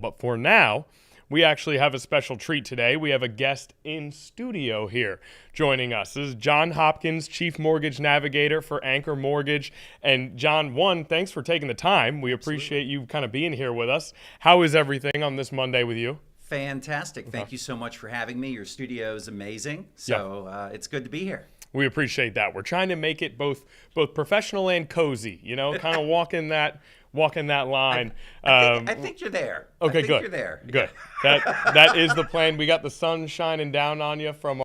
But for now, we actually have a special treat today. We have a guest in studio here joining us. This is John Hopkins, Chief Mortgage Navigator for Anchor Mortgage. And John, thanks for taking the time. We appreciate you kind of being here with us. How is everything on this Monday with you? Fantastic. Thank you so much for having me. Your studio is amazing. So it's good to be here. We appreciate that. We're trying to make it both professional and cozy, kind of walking that line. I think you're there. Okay, I think good. You're there. Good. That is the plan. We got the sun shining down on you from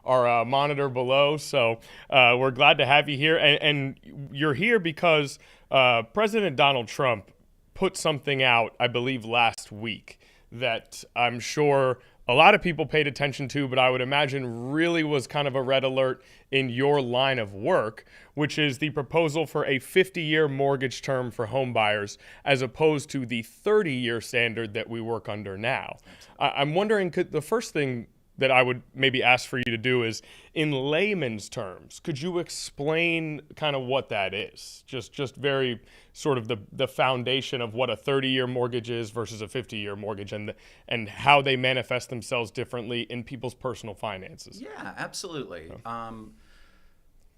our monitor below, so we're glad to have you here. And you're here because President Donald Trump put something out, I believe, last week that I'm sure a lot of people paid attention to, but I would imagine really was kind of a red alert in your line of work, which is the proposal for a 50-year mortgage term for home buyers as opposed to the 30-year standard that we work under now. I'm wondering, the first thing that I would maybe ask for you to do is, in layman's terms, could you explain kind of what that is? Just very sort of the foundation of what a 30-year mortgage is versus a 50-year mortgage and how they manifest themselves differently in people's personal finances. Yeah, absolutely.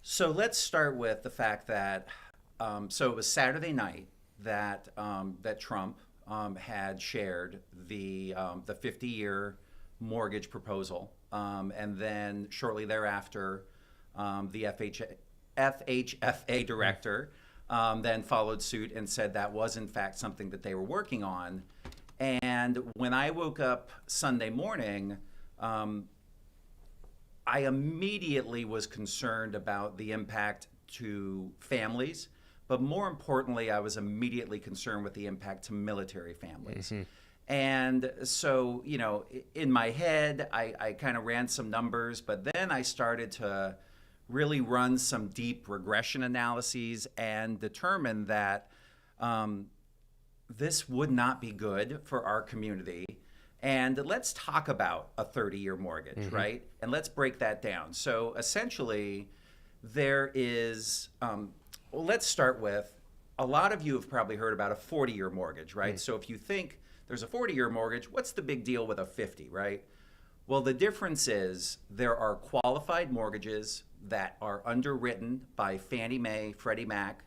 So let's start with the fact that, so it was Saturday night that Trump had shared the 50-year mortgage proposal, and then shortly thereafter, the FHFA director then followed suit and said that was in fact something that they were working on. And when I woke up Sunday morning, I immediately was concerned about the impact to families, but more importantly, I was immediately concerned with the impact to military families. Mm-hmm. And so, in my head, I kind of ran some numbers, but then I started to really run some deep regression analyses and determine that this would not be good for our community. And let's talk about a 30-year mortgage, mm-hmm. right? And let's break that down. So essentially, there is, let's start with, a lot of you have probably heard about a 40-year mortgage, right? Mm-hmm. So if you think there's a 40-year mortgage, what's the big deal with a 50, right? Well, the difference is there are qualified mortgages that are underwritten by Fannie Mae, Freddie Mac,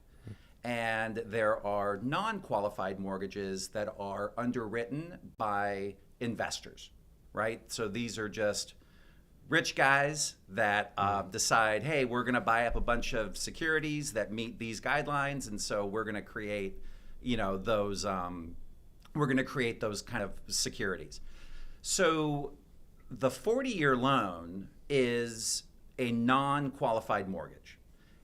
and there are non-qualified mortgages that are underwritten by investors, right? So these are just rich guys that decide, hey, we're going to buy up a bunch of securities that meet these guidelines, and so we're going to create, those. We're going to create those kind of securities. So the 40-year loan is a non-qualified mortgage.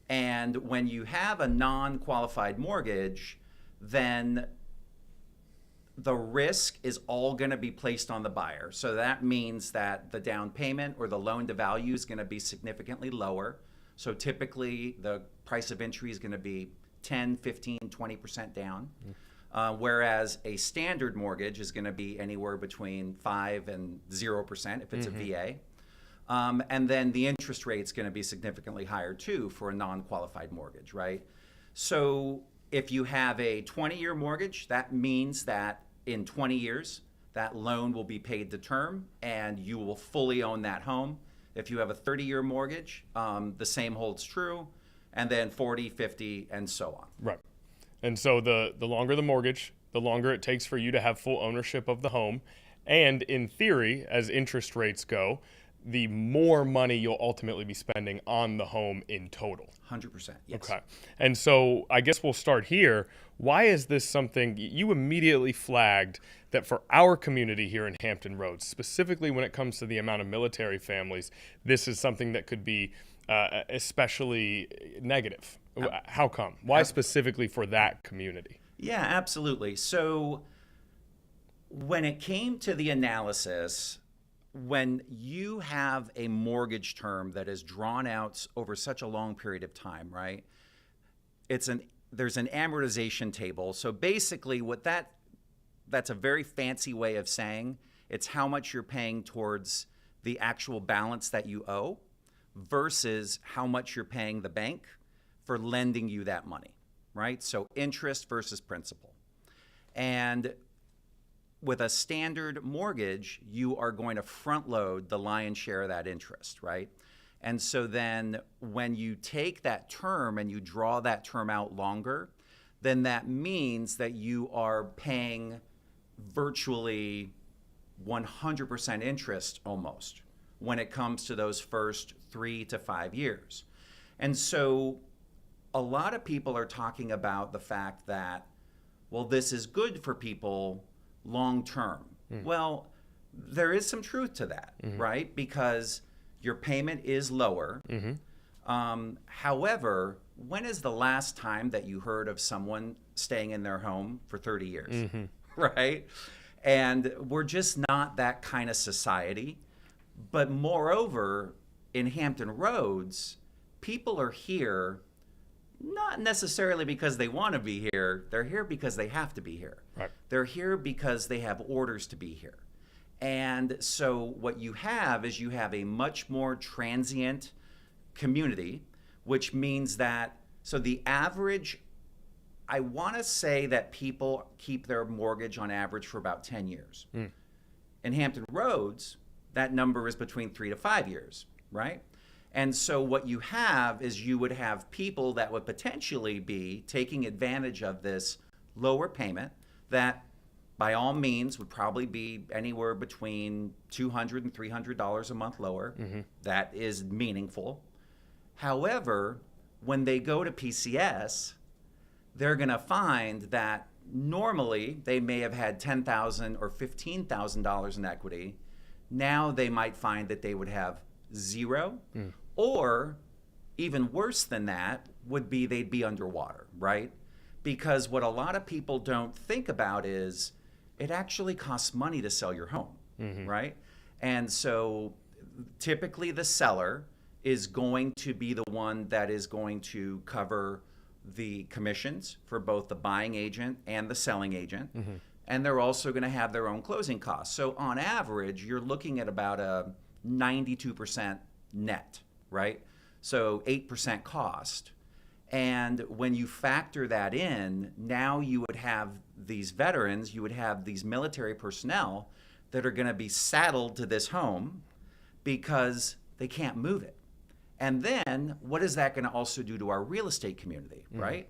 And when you have a non-qualified mortgage, then the risk is all going to be placed on the buyer. So that means that the down payment or the loan to value is going to be significantly lower. So typically the price of entry is going to be 10, 15, 20% down. Whereas a standard mortgage is going to be anywhere between 5 and 0% if it's mm-hmm. a VA. And then the interest rate is going to be significantly higher too for a non-qualified mortgage, right? So if you have a 20-year mortgage, that means that in 20 years, that loan will be paid to term and you will fully own that home. If you have a 30-year mortgage, the same holds true, and then 40, 50, and so on. Right. And so the longer the mortgage, the longer it takes for you to have full ownership of the home. And in theory, as interest rates go, the more money you'll ultimately be spending on the home in total. 100%, yes. Okay. And so I guess we'll start here. Why is this something you immediately flagged that for our community here in Hampton Roads, specifically when it comes to the amount of military families, this is something that could be especially negative? How come? Why specifically for that community? Yeah, absolutely. So when it came to the analysis, when you have a mortgage term that is drawn out over such a long period of time, right? There's an amortization table. So basically that's a very fancy way of saying it's how much you're paying towards the actual balance that you owe versus how much you're paying the bank for lending you that money, right? So interest versus principal. And with a standard mortgage, you are going to front load the lion's share of that interest, right? And so then when you take that term and you draw that term out longer, then that means that you are paying virtually 100% interest almost when it comes to those first 3 to 5 years. And so a lot of people are talking about the fact that, well, this is good for people long term. Well, there is some truth to that, right? Because your payment is lower. However, when is the last time that you heard of someone staying in their home for 30 years, right? And we're just not that kind of society. But moreover, in Hampton Roads, people are here not necessarily because they want to be here. They're here because they have to be here. Right. They're here because they have orders to be here. And so what you have is you have a much more transient community, which means that, so the average, I want to say that people keep their mortgage on average for about 10 years. In Hampton Roads, that number is between 3 to 5 years, right? And so what you have is you would have people that would potentially be taking advantage of this lower payment that by all means would probably be anywhere between $200 and $300 a month lower. That is meaningful. However, when they go to PCS, they're going to find that normally they may have had $10,000 or $15,000 in equity. Now they might find that they would have zero, or even worse than that would be they'd be underwater, right? Because what a lot of people don't think about is it actually costs money to sell your home, right? And so typically the seller is going to be the one that is going to cover the commissions for both the buying agent and the selling agent. And they're also going to have their own closing costs. So on average, you're looking at about a 92% net, right? So 8% cost. And when you factor that in, now you would have these veterans, you would have these military personnel that are going to be saddled to this home because they can't move it. And then what is that going to also do to our real estate community, right?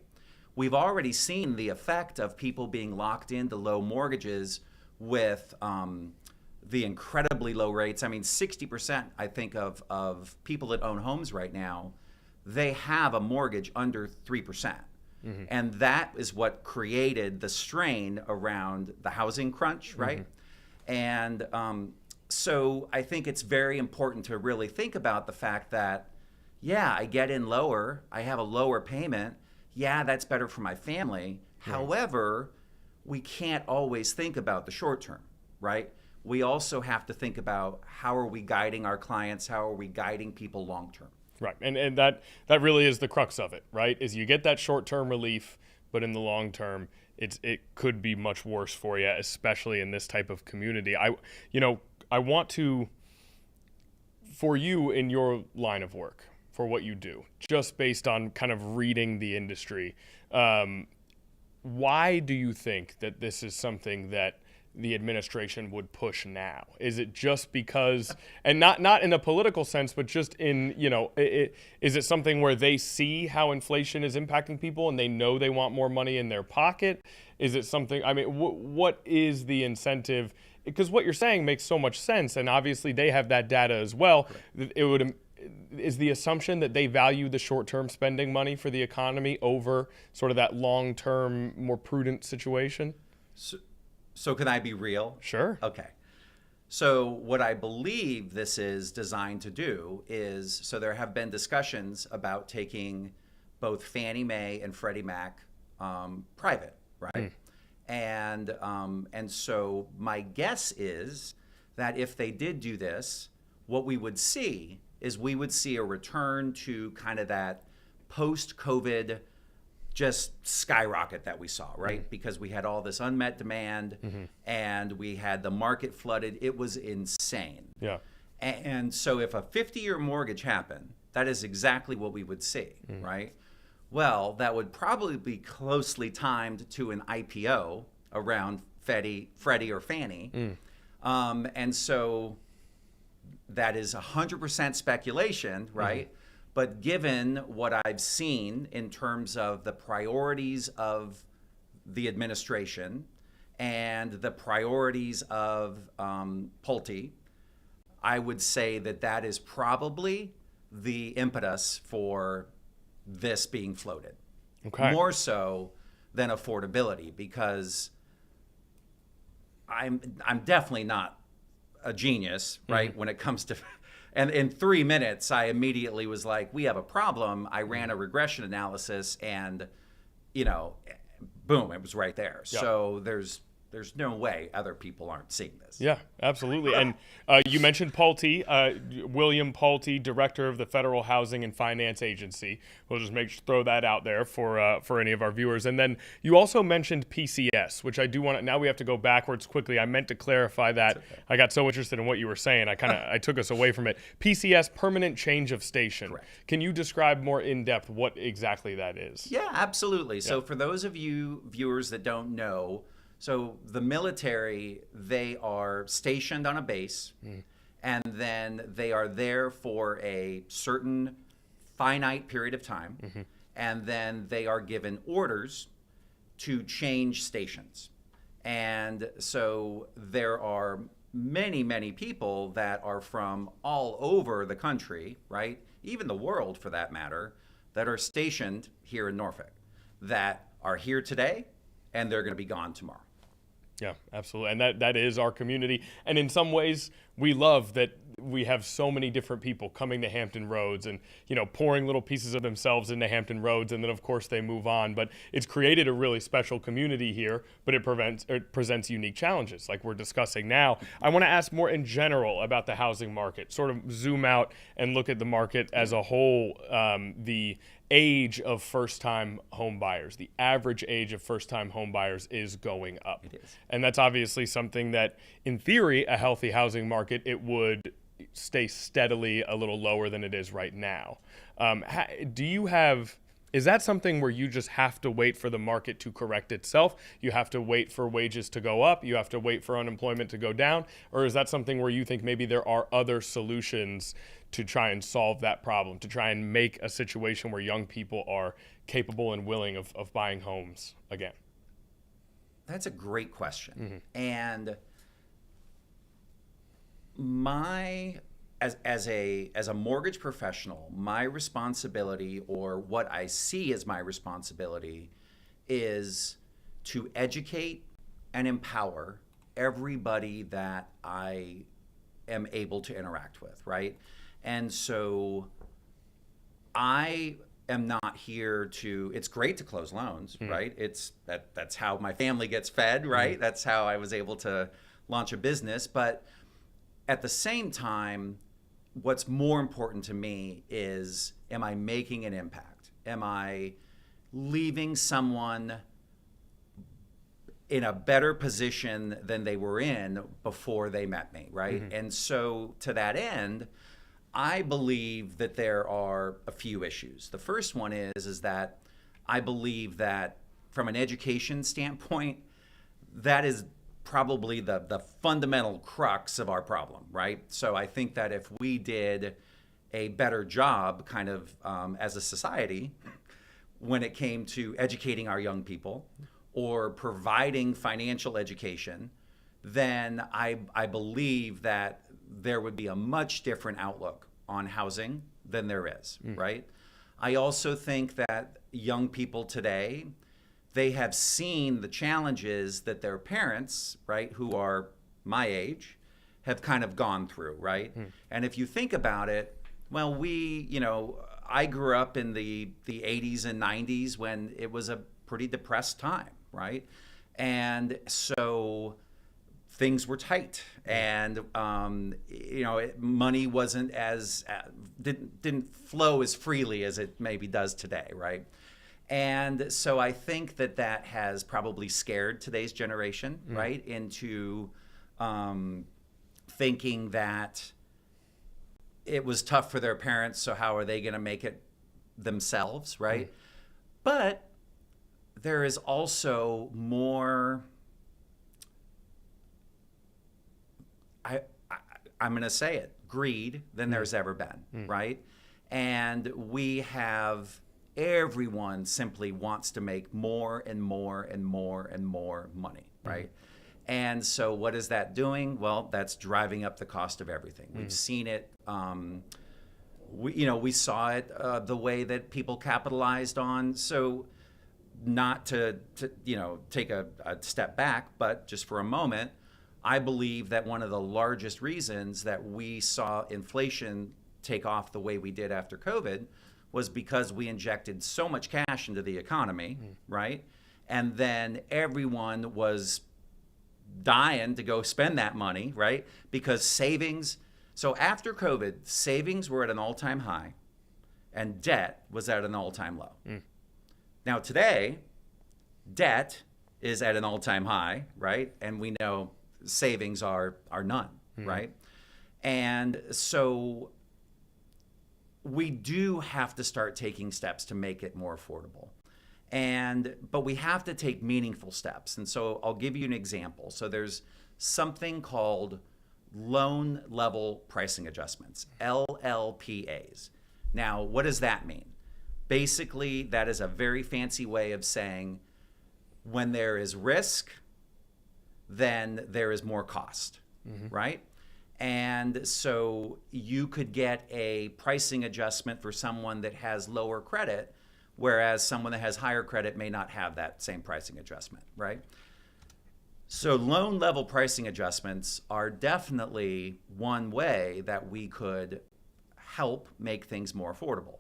We've already seen the effect of people being locked into low mortgages with the incredibly low rates. I mean, 60%, I think, of people that own homes right now, they have a mortgage under 3%. And that is what created the strain around the housing crunch, right? And so I think it's very important to really think about the fact that, yeah, I get in lower, I have a lower payment, yeah, that's better for my family. However, we can't always think about the short term, right? We also have to think about how are we guiding our clients, how are we guiding people long term. Right, and that really is the crux of it, right? Is you get that short-term relief, but in the long term, it could be much worse for you, especially in this type of community. I want to, for you in your line of work, for what you do, just based on kind of reading the industry, why do you think that this is something that the administration would push now? Is it just because, and not in a political sense, but just in, is it something where they see how inflation is impacting people and they know they want more money in their pocket? Is it something, I mean, what is the incentive? Because what you're saying makes so much sense, and obviously they have that data as well. Correct. Is the assumption that they value the short-term spending money for the economy over sort of that long-term, more prudent situation? So can I be real? Sure. Okay. So what I believe this is designed to do is, so there have been discussions about taking both Fannie Mae and Freddie Mac private, right? And so my guess is that if they did do this, what we would see is we would see a return to kind of that post-COVID just skyrocket that we saw, right? Because we had all this unmet demand and we had the market flooded. It was insane. Yeah. And so if a 50-year mortgage happened, that is exactly what we would see, right? Well, that would probably be closely timed to an IPO around Freddie or Fannie. And so that is 100% speculation, right? But given what I've seen in terms of the priorities of the administration and the priorities of Pulte, I would say that that is probably the impetus for this being floated. Okay. More so than affordability, because I'm definitely not a genius, right? When it comes to, and in 3 minutes, I immediately was like, we have a problem. I ran a regression analysis, and boom, it was right there. Yep. So there's no way other people aren't seeing this. Yeah, absolutely. And you mentioned Pulte, William Pulte, director of the Federal Housing and Finance Agency. We'll just throw that out there for any of our viewers. And then you also mentioned PCS, which I do want to. Now we have to go backwards quickly. I meant to clarify that. Okay. I got so interested in what you were saying, I took us away from it. PCS, permanent change of station. Correct. Can you describe more in depth what exactly that is? Yeah, absolutely. So for those of you viewers that don't know. So the military, they are stationed on a base, and then they are there for a certain finite period of time, and then they are given orders to change stations. And so there are many, many people that are from all over the country, right? Even the world for that matter, that are stationed here in Norfolk, that are here today, and they're going to be gone tomorrow. Yeah, absolutely. And that is our community. And in some ways, we love that we have so many different people coming to Hampton Roads and, pouring little pieces of themselves into Hampton Roads. And then, of course, they move on. But it's created a really special community here, but it presents unique challenges like we're discussing now. I want to ask more in general about the housing market, sort of zoom out and look at the market as a whole, the age of first-time home buyers. The average age of first-time home buyers is going up. It is. And that's obviously something that, in theory, a healthy housing market, it would stay steadily a little lower than it is right now. Is that something where you just have to wait for the market to correct itself? You have to wait for wages to go up? You have to wait for unemployment to go down? Or is that something where you think maybe there are other solutions to try and solve that problem, to try and make a situation where young people are capable and willing of buying homes again? That's a great question. And as a mortgage professional, my responsibility, or what I see as my responsibility, is to educate and empower everybody that I am able to interact with, right? And so I am not here it's great to close loans, right? That's how my family gets fed, right? That's how I was able to launch a business. But at the same time, what's more important to me is, am I making an impact? Am I leaving someone in a better position than they were in before they met me, right? And so to that end, I believe that there are a few issues. The first one is that I believe that from an education standpoint, that is probably the fundamental crux of our problem, right? So I think that if we did a better job kind of as a society when it came to educating our young people or providing financial education, then I believe that there would be a much different outlook on housing than there is, right? I also think that young people today, they have seen the challenges that their parents, right, who are my age, have kind of gone through, right? And if you think about it, well, I grew up in the 80s and 90s when it was a pretty depressed time, right? And so things were tight, and money wasn't didn't flow as freely as it maybe does today, right? And so I think that has probably scared today's generation, right, into thinking that it was tough for their parents, so how are they going to make it themselves, right? But there is also more I I'm going to say it, greed than there's ever been, right? And we have everyone simply wants to make more and more and more and more money, right? And so what is that doing? Well, that's driving up the cost of everything. We've seen it. We saw it the way that people capitalized on. So not to take a step back, but just for a moment, I believe that one of the largest reasons that we saw inflation take off the way we did after COVID was because we injected so much cash into the economy, right? And then everyone was dying to go spend that money, right? Because savings, so after COVID, savings were at an all-time high and debt was at an all-time low. Now today, debt is at an all-time high, right? And we know savings are none, right? And so we do have to start taking steps to make it more affordable. But we have to take meaningful steps. And so I'll give you an example. So there's something called loan level pricing adjustments, LLPAs. Now, what does that mean? Basically, that is a very fancy way of saying when there is risk, then there is more cost, right? And so you could get a pricing adjustment for someone that has lower credit, whereas someone that has higher credit may not have that same pricing adjustment, right? So loan level pricing adjustments are definitely one way that we could help make things more affordable.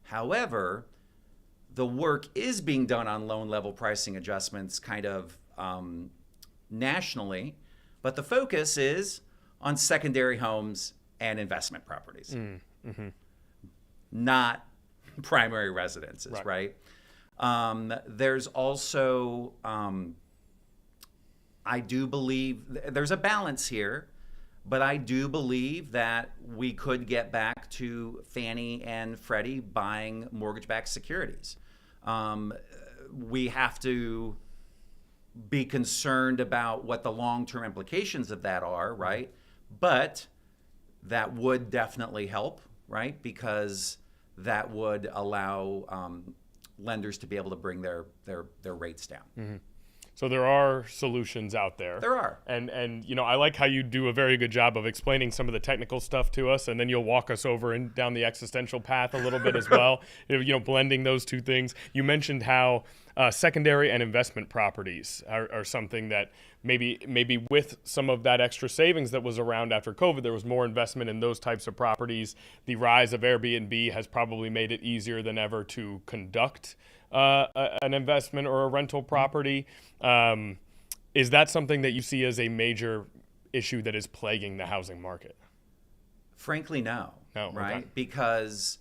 However, the work is being done on loan level pricing adjustments kind of nationally, but the focus is on secondary homes and investment properties, not primary residences, right? There's also, I do believe there's a balance here, but I do believe that we could get back to Fannie and Freddie buying mortgage-backed securities. We have to be concerned about what the long-term implications of that are, right? But that would definitely help, right? Because that would allow lenders to be able to bring their rates down. So there are solutions out there. There are. And I like how you do a very good job of explaining some of the technical stuff to us, and then you'll walk us over and down the existential path a little bit as well, blending those two things. You mentioned how secondary and investment properties are something that maybe with some of that extra savings that was around after COVID, there was more investment in those types of properties. The rise of Airbnb has probably made it easier than ever to conduct an investment or a rental property. Is that something that you see as a major issue that is plaguing the housing market? Frankly, no. No, right? okay. Because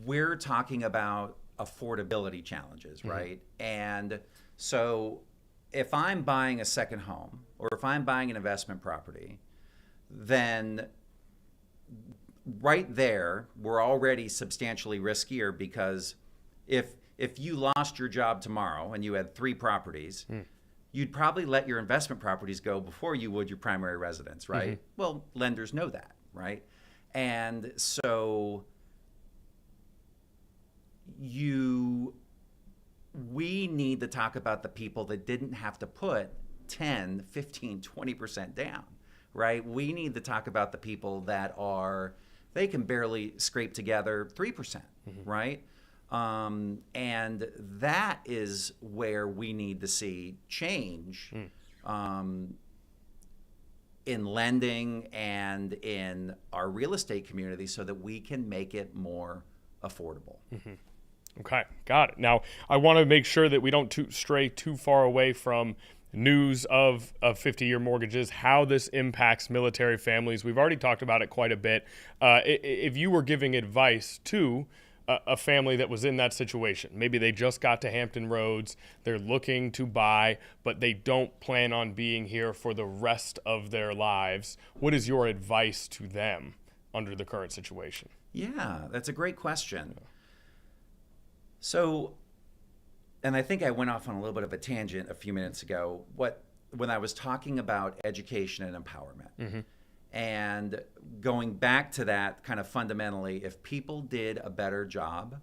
we're talking about affordability challenges, right? And so if I'm buying a second home or if I'm buying an investment property, then right there, we're already substantially riskier because if you lost your job tomorrow and you had 3 properties, you'd probably let your investment properties go before you would your primary residence, right? Well, lenders know that, right? And so we need to talk about the people that didn't have to put 10, 15, 20% down, right? We need to talk about the people that they can barely scrape together 3%, right? And that is where we need to see change in lending and in our real estate community so that we can make it more affordable. Okay, got it. Now, I want to make sure that we don't stray too far away from news of 50-year mortgages, how this impacts military families. We've already talked about it quite a bit. If you were giving advice to a family that was in that situation, maybe they just got to Hampton Roads, they're looking to buy, but they don't plan on being here for the rest of their lives, what is your advice to them under the current situation? Yeah, that's a great question. So, and I think I went off on a little bit of a tangent a few minutes ago. What when I was talking about education and empowerment. And going back to that kind of fundamentally, if people did a better job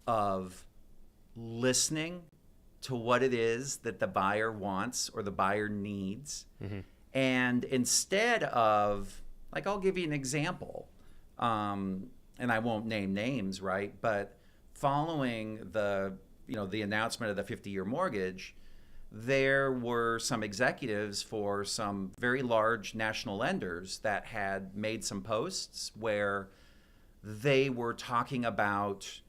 of listening to what it is that the buyer wants or the buyer needs, and instead of, like, I'll give you an example, and I won't name names, right? But following the announcement of the 50-year mortgage, there were some executives for some very large national lenders that had made some posts where they were talking about,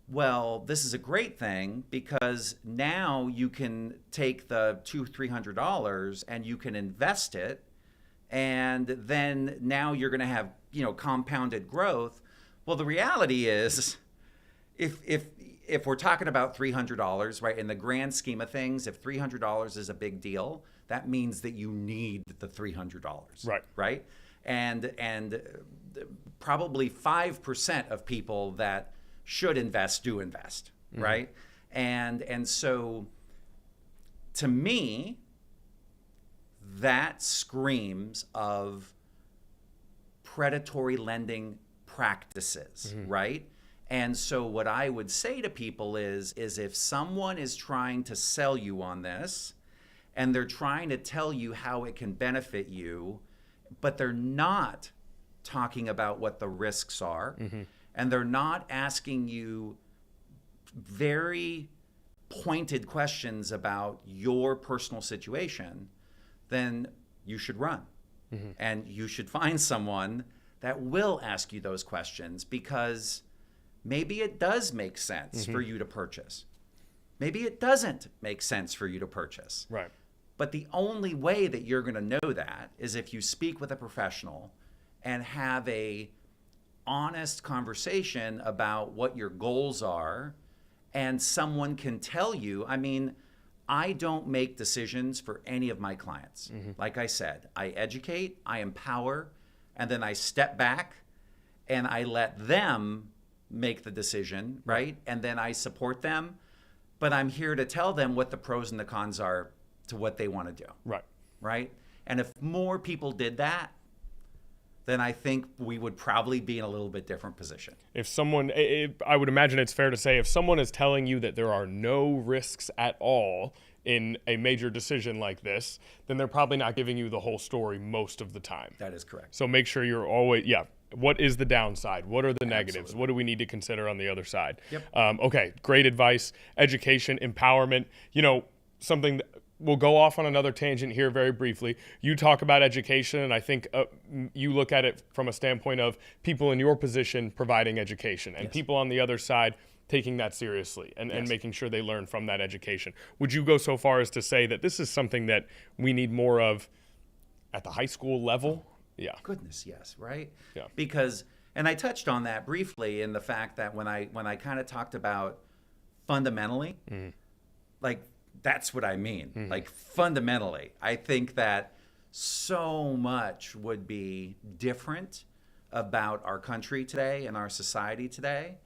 well, this is a great thing because now you can take the $200-300 and you can invest it, and then now you're going to have compounded growth. Well, the reality is, if we're talking about $300, right, in the grand scheme of things, if $300 is a big deal, that means that you need the $300, right? And probably 5% of people that should invest do invest, right? And so, to me, that screams of predatory lending practices, right? And so what I would say to people is if someone is trying to sell you on this and they're trying to tell you how it can benefit you, but they're not talking about what the risks are, and they're not asking you very pointed questions about your personal situation, then you should run. And you should find someone that will ask you those questions, because maybe it does make sense for you to purchase. Maybe it doesn't make sense for you to purchase. Right. But the only way that you're going to know that is if you speak with a professional and have a honest conversation about what your goals are, and someone can tell you. I mean, I don't make decisions for any of my clients. Like I said, I educate, I empower, and then I step back and I let them make the decision, right? And then I support them, but I'm here to tell them what the pros and the cons are to what they want to do. Right? And if more people did that, then I think we would probably be in a little bit different position. If someone, I would imagine it's fair to say, if someone is telling you that there are no risks at all in a major decision like this, then they're probably not giving you the whole story most of the time. That is correct. So make sure you're always, what is the downside? What are the negatives? Absolutely. What do we need to consider on the other side? Yep. Okay, great advice. Education, empowerment, something that, we'll go off on another tangent here very briefly. You talk about education, and I think you look at it from a standpoint of people in your position providing education, and people on the other side taking that seriously and making sure they learn from that education. Would you go so far as to say that this is something that we need more of at the high school level? Yeah. Goodness, yes, right? Yeah. Because, and I touched on that briefly in the fact that when I kind of talked about fundamentally, like, that's what I mean. Like, fundamentally, I think that so much would be different about our country today and our society today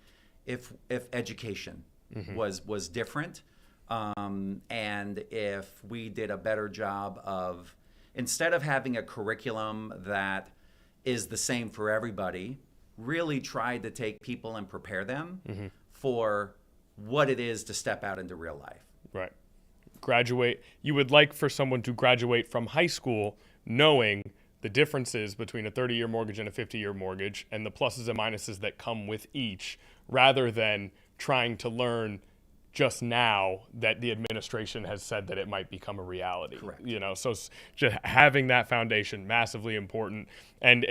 if education was different, and if we did a better job of, instead of having a curriculum that is the same for everybody, really tried to take people and prepare them for what it is to step out into real life. Right. Graduate. You would like for someone to graduate from high school knowing the differences between a 30-year mortgage and a 50-year mortgage and the pluses and minuses that come with each, rather than trying to learn just now that the administration has said that it might become a reality. Correct. So just having that foundation, massively important. And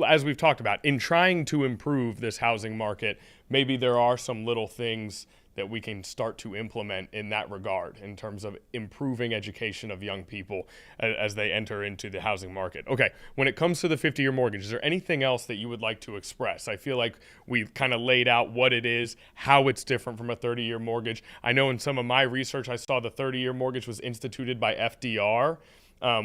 as we've talked about, in trying to improve this housing market, maybe there are some little things that we can start to implement in that regard in terms of improving education of young people as they enter into the housing market. Okay, when it comes to the 50-year mortgage, is there anything else that you would like to express? I feel like we've kind of laid out what it is, how it's different from a 30-year mortgage. I know in some of my research, I saw the 30-year mortgage was instituted by FDR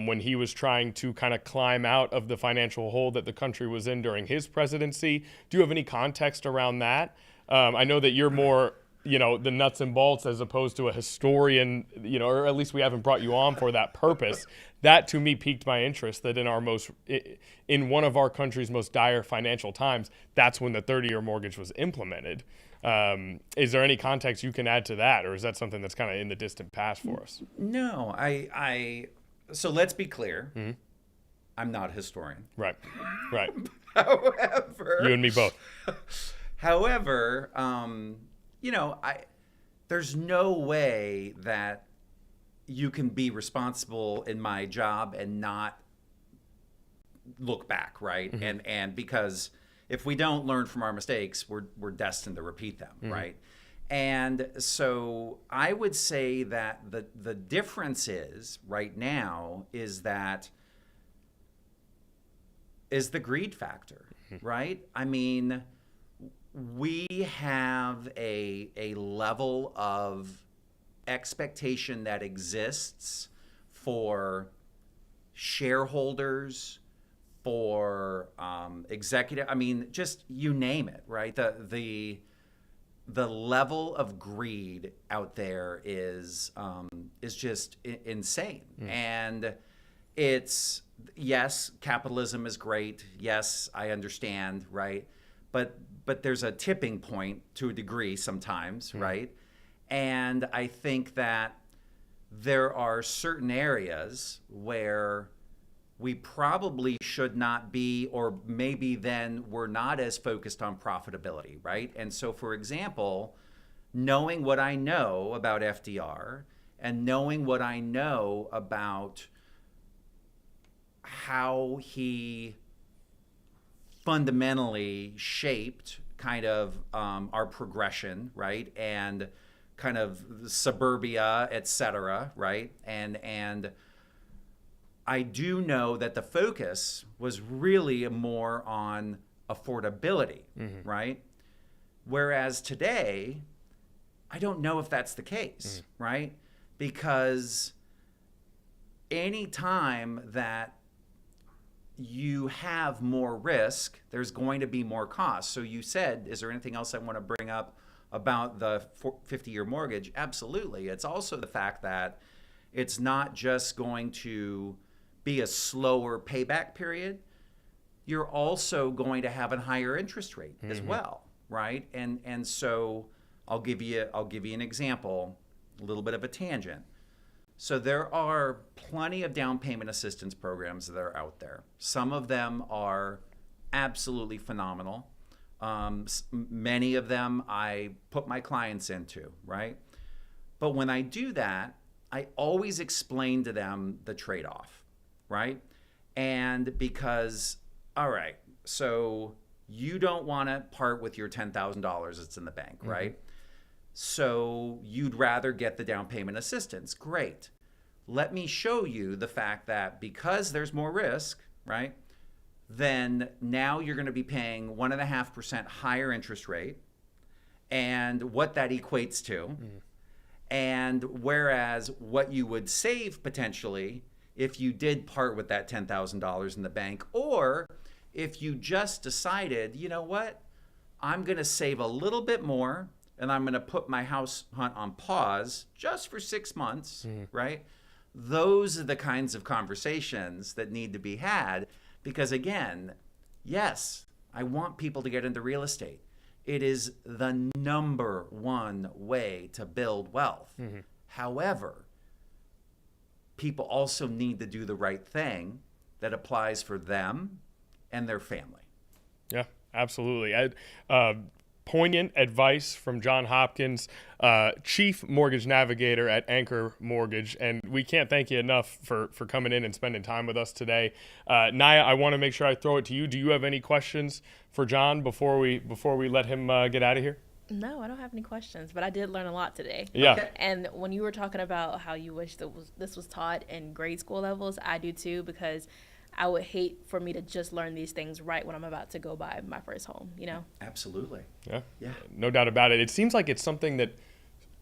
when he was trying to kind of climb out of the financial hole that the country was in during his presidency. Do you have any context around that? I know that you're more the nuts and bolts as opposed to a historian, or at least we haven't brought you on for that purpose. That to me piqued my interest, that in one of our country's most dire financial times, that's when the 30-year mortgage was implemented. Is there any context you can add to that, or is that something that's kind of in the distant past for us? No, so let's be clear. Mm-hmm. I'm not a historian. Right. However, you and me both. However, there's no way that you can be responsible in my job and not look back, right? Mm-hmm. And because if we don't learn from our mistakes, we're destined to repeat them, mm-hmm. right? And so I would say that the difference is right now is the greed factor, mm-hmm. right? I mean, we have a level of expectation that exists for shareholders, for executive. I mean, just you name it, right? The level of greed out there is just insane, and it's yes, capitalism is great. Yes, I understand, right? But there's a tipping point to a degree sometimes, right? And I think that there are certain areas where we probably should not be, or maybe then we're not as focused on profitability, right? And so, for example, knowing what I know about FDR and knowing what I know about how he fundamentally shaped kind of our progression, right? And kind of suburbia, et cetera, right? And I do know that the focus was really more on affordability, mm-hmm. right? Whereas today, I don't know if that's the case, right? Because any time that you have more risk, there's going to be more cost. So you said, is there anything else I want to bring up about the 50-year mortgage? Absolutely. It's also the fact that it's not just going to be a slower payback period. You're also going to have a higher interest rate as well, right? And so I'll give you an example, a little bit of a tangent. So there are plenty of down payment assistance programs that are out there. Some of them are absolutely phenomenal. Many of them I put my clients into, right? But when I do that, I always explain to them the trade-off, right? And because, all right, so you don't want to part with your $10,000 that's in the bank, right? So you'd rather get the down payment assistance. Great. Let me show you the fact that because there's more risk, right, then now you're going to be paying 1.5% higher interest rate, and what that equates to. And whereas what you would save potentially if you did part with that $10,000 in the bank, or if you just decided, you know what, I'm going to save a little bit more and I'm going to put my house hunt on pause just for 6 months, right? Those are the kinds of conversations that need to be had because, again, yes, I want people to get into real estate. It is the number one way to build wealth. However, people also need to do the right thing that applies for them and their family. Yeah, absolutely. Poignant advice from John Hopkins, Chief Mortgage Navigator at Anchor Mortgage. And we can't thank you enough for coming in and spending time with us today. Naya, I want to make sure I throw it to you. Do you have any questions for John before we let him get out of here? No, I don't have any questions, but I did learn a lot today. Yeah. Okay. And when you were talking about how you wish this was taught in grade school levels, I do too, because I would hate for me to just learn these things right when I'm about to go buy my first home, you know? Absolutely. Yeah. Yeah. No doubt about it. It seems like it's something that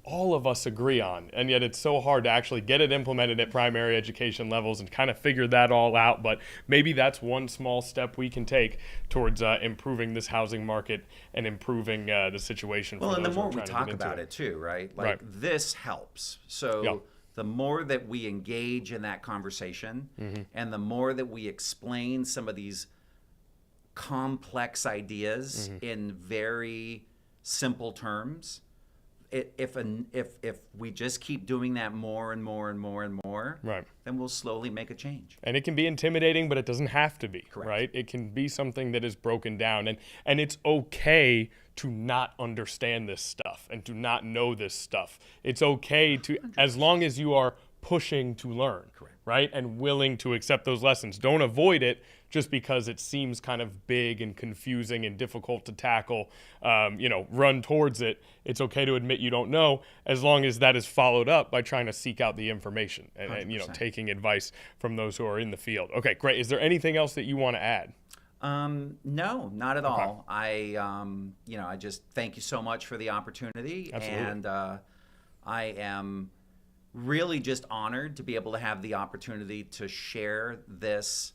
all of us agree on, and yet it's so hard to actually get it implemented at primary education levels and kind of figure that all out. But maybe that's one small step we can take towards improving this housing market and improving the situation. Well, for and the those who more are we trying to talk get into about it too, right? Like Right. this helps. So Yeah. the more that we engage in that conversation, and the more that we explain some of these complex ideas in very simple terms, if we just keep doing that more and more and more and more, Right. then we'll slowly make a change. And it can be intimidating, but it doesn't have to be, Correct. right? It can be something that is broken down. And it's okay to not understand this stuff and to not know this stuff. It's okay to, as long as you are pushing to learn, Correct. right? And willing to accept those lessons. Don't avoid it just because it seems kind of big and confusing and difficult to tackle. Run towards it. It's okay to admit you don't know, as long as that is followed up by trying to seek out the information and 100%. taking advice from those who are in the field. Okay, great. Is there anything else that you want to add? No, not at all. I just thank you so much for the opportunity. Absolutely. And I am really just honored to be able to have the opportunity to share this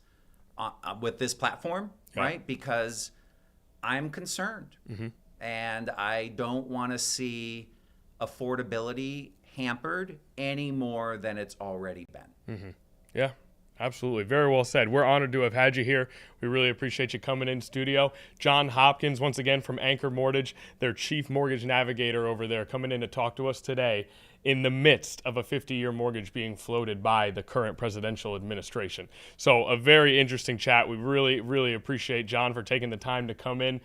with this platform, Yeah. right? Because I'm concerned, and I don't want to see affordability hampered any more than it's already been. Yeah, absolutely. Very well said. We're honored to have had you here. We really appreciate you coming in studio. John Hopkins, once again from Anchor Mortgage, their chief mortgage navigator over there, coming in to talk to us today in the midst of a 50-year mortgage being floated by the current presidential administration. So a very interesting chat. We really, really appreciate John for taking the time to come in.